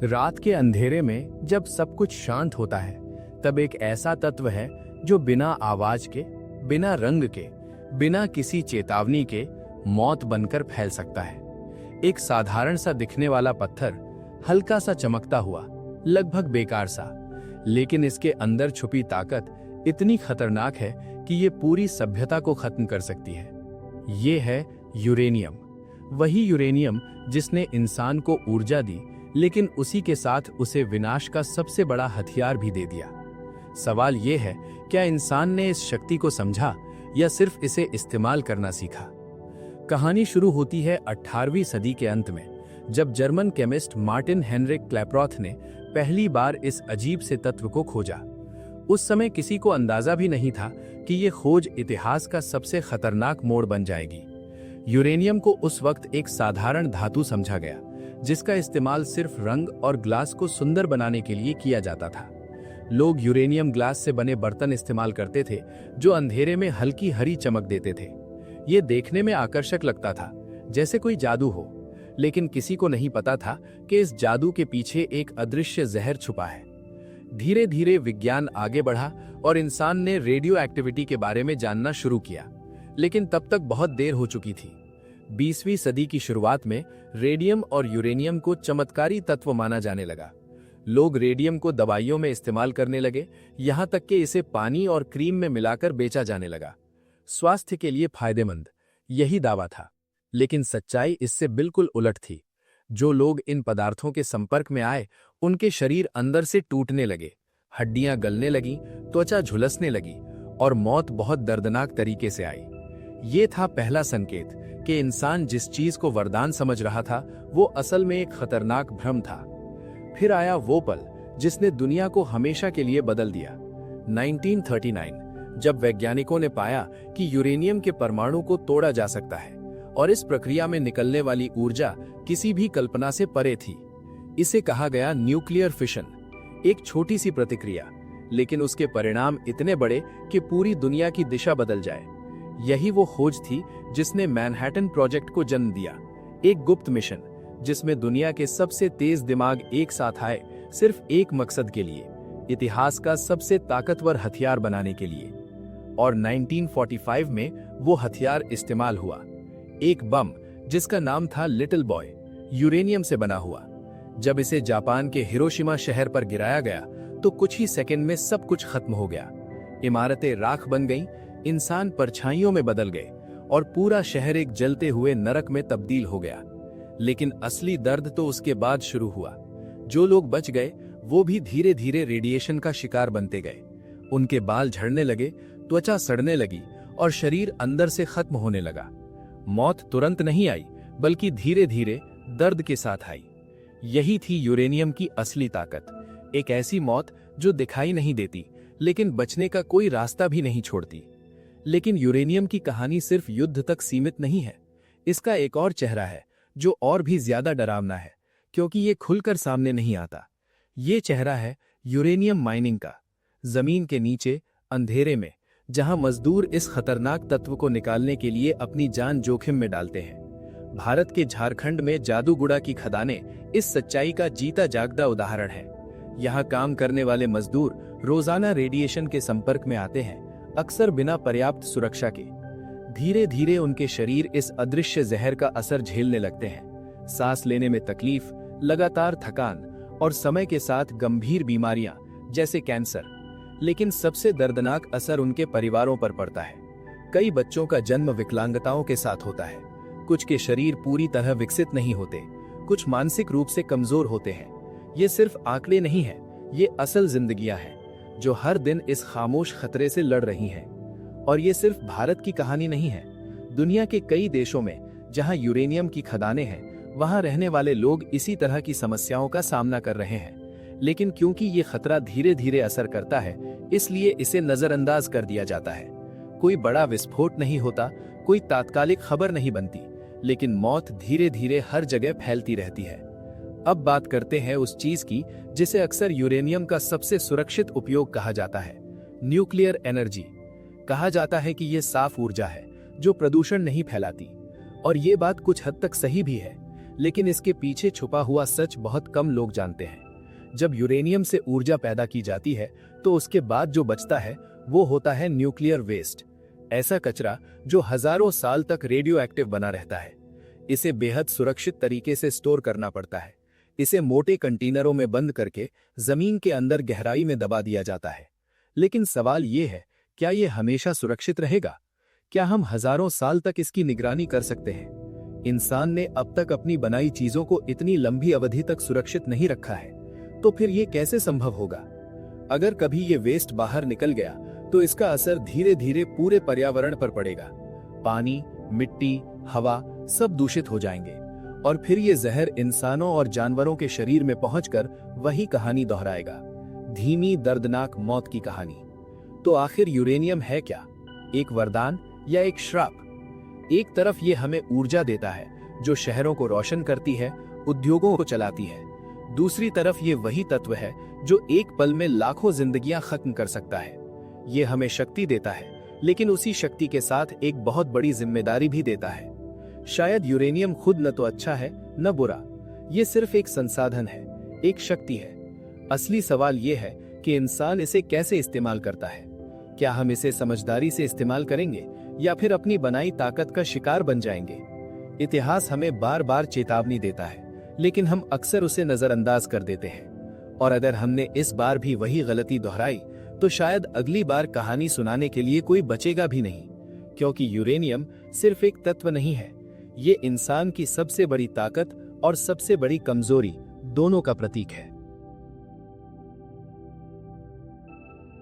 रात के अंधेरे में जब सब कुछ शांत होता है, तब एक ऐसा तत्व है जो बिना आवाज के, बिना रंग के, बिना किसी चेतावनी के मौत बनकर फैल सकता है। एक साधारण सा दिखने वाला पत्थर, हल्का सा चमकता हुआ, लगभग बेकार सा, लेकिन इसके अंदर छुपी ताकत इतनी खतरनाक है कि ये पूरी सभ्यता को खत्म कर सकती है। ये है यूरेनियम। वही यूरेनियम जिसने इंसान को ऊर्जा दी, लेकिन उसी के साथ उसे विनाश का सबसे बड़ा हथियार भी दे दिया। सवाल यह है, क्या इंसान ने इस शक्ति को समझा या सिर्फ इसे इस्तेमाल करना सीखा? कहानी शुरू होती है 18वीं सदी के अंत में, जब जर्मन केमिस्ट मार्टिन हेनरिक क्लैपरॉथ ने पहली बार इस अजीब से तत्व को खोजा। उस समय किसी को अंदाजा भी नहीं था कि यह खोज इतिहास का सबसे खतरनाक मोड़ बन जाएगी। यूरेनियम को उस वक्त एक साधारण धातु समझा गया, जिसका इस्तेमाल सिर्फ रंग और ग्लास को सुंदर बनाने के लिए किया जाता था। लोग यूरेनियम ग्लास से बने बर्तन इस्तेमाल करते थे, जो अंधेरे में हल्की हरी चमक देते थे। ये देखने में आकर्षक लगता था, जैसे कोई जादू हो, लेकिन किसी को नहीं पता था कि इस जादू के पीछे एक अदृश्य जहर छुपा है। धीरे धीरे विज्ञान आगे बढ़ा और इंसान ने रेडियो एक्टिविटी के बारे में जानना शुरू किया, लेकिन तब तक बहुत देर हो चुकी थी। 20वीं सदी की शुरुआत में रेडियम और यूरेनियम को चमत्कारी तत्व माना जाने लगा। लोग रेडियम को दवाइयों में इस्तेमाल करने लगे, यहां तक कि इसे पानी और क्रीम में मिलाकर बेचा जाने लगा। स्वास्थ्य के लिए फायदेमंद, यही दावा था। लेकिन सच्चाई इससे बिल्कुल उलट थी। जो लोग इन पदार्थों के संपर्क में आए, उनके शरीर अंदर से टूटने लगे, हड्डियां गलने लगी, त्वचा झुलसने लगी और मौत बहुत दर्दनाक तरीके से आई। ये था पहला संकेत कि इंसान जिस चीज को वरदान समझ रहा था, वो असल में एक खतरनाक भ्रम था। फिर आया वो पल जिसने दुनिया को हमेशा के लिए बदल दिया। 1939, जब वैज्ञानिकों ने पाया कि यूरेनियम के परमाणु को तोड़ा जा सकता है और इस प्रक्रिया में निकलने वाली ऊर्जा किसी भी कल्पना से परे थी। इसे कहा गया न्यूक्लियर फिशन, एक छोटी सी प्रतिक्रिया, लेकिन उसके परिणाम इतने बड़े कि पूरी दुनिया की दिशा बदल जाए। यही वो खोज थी जिसने मैनहट्टन प्रोजेक्ट को जन्म दिया, एक गुप्त मिशन जिसमें दुनिया के सबसे तेज दिमाग एक साथ आए, सिर्फ एक मकसद के लिए, इतिहास का सबसे ताकतवर हथियार बनाने के लिए। और 1945 में वो हथियार इस्तेमाल हुआ, एक बम जिसका नाम था लिटिल बॉय, यूरेनियम से बना हुआ। जब इसे जापान के हिरोशिमा शहर पर गिराया गया तो कुछ ही सेकंड में सब कुछ खत्म हो गया। इमारतें राख बन गईं, इंसान परछाइयों में बदल गए और पूरा शहर एक जलते हुए नरक में तब्दील हो गया। लेकिन असली दर्द तो उसके बाद शुरू हुआ। जो लोग बच गए वो भी धीरे धीरे रेडिएशन का शिकार बनते गए। उनके बाल झड़ने लगे, त्वचा सड़ने लगी और शरीर अंदर से खत्म होने लगा। मौत तुरंत नहीं आई, बल्कि धीरे धीरे दर्द के साथ आई। यही थी यूरेनियम की असली ताकत, एक ऐसी मौत जो दिखाई नहीं देती, लेकिन बचने का कोई रास्ता भी नहीं छोड़ती। लेकिन यूरेनियम की कहानी सिर्फ युद्ध तक सीमित नहीं है। इसका एक और चेहरा है जो और भी ज्यादा डरावना है, क्योंकि ये खुलकर सामने नहीं आता। ये चेहरा है यूरेनियम माइनिंग का, जमीन के नीचे अंधेरे में, जहां मजदूर इस खतरनाक तत्व को निकालने के लिए अपनी जान जोखिम में डालते हैं। भारत के झारखंड में जादूगुड़ा की खदानें इस सच्चाई का जीता जागता उदाहरण है। यहाँ काम करने वाले मजदूर रोजाना रेडिएशन के संपर्क में आते हैं, अक्सर बिना पर्याप्त सुरक्षा के। धीरे धीरे उनके शरीर इस अदृश्य जहर का असर झेलने लगते हैं। सांस लेने में तकलीफ, लगातार थकान और समय के साथ गंभीर बीमारियां जैसे कैंसर। लेकिन सबसे दर्दनाक असर उनके परिवारों पर पड़ता है। कई बच्चों का जन्म विकलांगताओं के साथ होता है। कुछ के शरीर पूरी तरह विकसित नहीं होते, कुछ मानसिक रूप से कमजोर होते हैं। ये सिर्फ आंकड़े नहीं है, ये असल जिंदगियां हैं जो हर दिन इस खामोश खतरे से लड़ रही हैं। और ये सिर्फ भारत की कहानी नहीं है। दुनिया के कई देशों में जहां यूरेनियम की खदानें हैं, वहां रहने वाले लोग इसी तरह की समस्याओं का सामना कर रहे हैं। लेकिन क्योंकि ये खतरा धीरे धीरे असर करता है, इसलिए इसे नजरअंदाज कर दिया जाता है। कोई बड़ा विस्फोट नहीं होता, कोई तात्कालिक खबर नहीं बनती, लेकिन मौत धीरे धीरे हर जगह फैलती रहती है। अब बात करते हैं उस चीज की जिसे अक्सर यूरेनियम का सबसे सुरक्षित उपयोग कहा जाता है, न्यूक्लियर एनर्जी। कहा जाता है कि यह साफ ऊर्जा है जो प्रदूषण नहीं फैलाती, और ये बात कुछ हद तक सही भी है। लेकिन इसके पीछे छुपा हुआ सच बहुत कम लोग जानते हैं। जब यूरेनियम से ऊर्जा पैदा की जाती है तो उसके बाद जो बचता है वो होता है न्यूक्लियर वेस्ट, ऐसा कचरा जो हजारों साल तक रेडियो एक्टिव बना रहता है। इसे बेहद सुरक्षित तरीके से स्टोर करना पड़ता है। इसे मोटे कंटेनरों में बंद करके जमीन के अंदर गहराई में दबा दिया जाता है। लेकिन सवाल ये है, क्या ये हमेशा सुरक्षित रहेगा? क्या हम हजारों साल तक इसकी निगरानी कर सकते हैं? इंसान ने अब तक अपनी बनाई चीजों को इतनी लंबी अवधि तक सुरक्षित नहीं रखा है, तो फिर ये कैसे संभव होगा? अगर कभी ये वेस्ट बाहर निकल गया तो इसका असर धीरे धीरे पूरे पर्यावरण पर पड़ेगा। पानी, मिट्टी, हवा सब दूषित हो जाएंगे और फिर ये जहर इंसानों और जानवरों के शरीर में पहुंचकर वही कहानी दोहराएगा, धीमी दर्दनाक मौत की कहानी। तो आखिर यूरेनियम है क्या? एक वरदान या एक श्राप? एक तरफ ये हमें ऊर्जा देता है जो शहरों को रोशन करती है, उद्योगों को चलाती है। दूसरी तरफ ये वही तत्व है जो एक पल में लाखों जिंदगियां खत्म कर सकता है। ये हमें शक्ति देता है, लेकिन उसी शक्ति के साथ एक बहुत बड़ी जिम्मेदारी भी देता है। शायद यूरेनियम खुद न तो अच्छा है न बुरा, ये सिर्फ एक संसाधन है, एक शक्ति है। असली सवाल ये है कि इंसान इसे कैसे इस्तेमाल करता है। क्या हम इसे समझदारी से इस्तेमाल करेंगे या फिर अपनी बनाई ताकत का शिकार बन जाएंगे? इतिहास हमें बार बार चेतावनी देता है, लेकिन हम अक्सर उसे नजरअंदाज कर देते हैं। और अगर हमने इस बार भी वही गलती दोहराई तो शायद अगली बार कहानी सुनाने के लिए कोई बचेगा भी नहीं। क्योंकि यूरेनियम सिर्फ एक तत्व नहीं है, ये इंसान की सबसे बड़ी ताकत और सबसे बड़ी कमजोरी दोनों का प्रतीक है।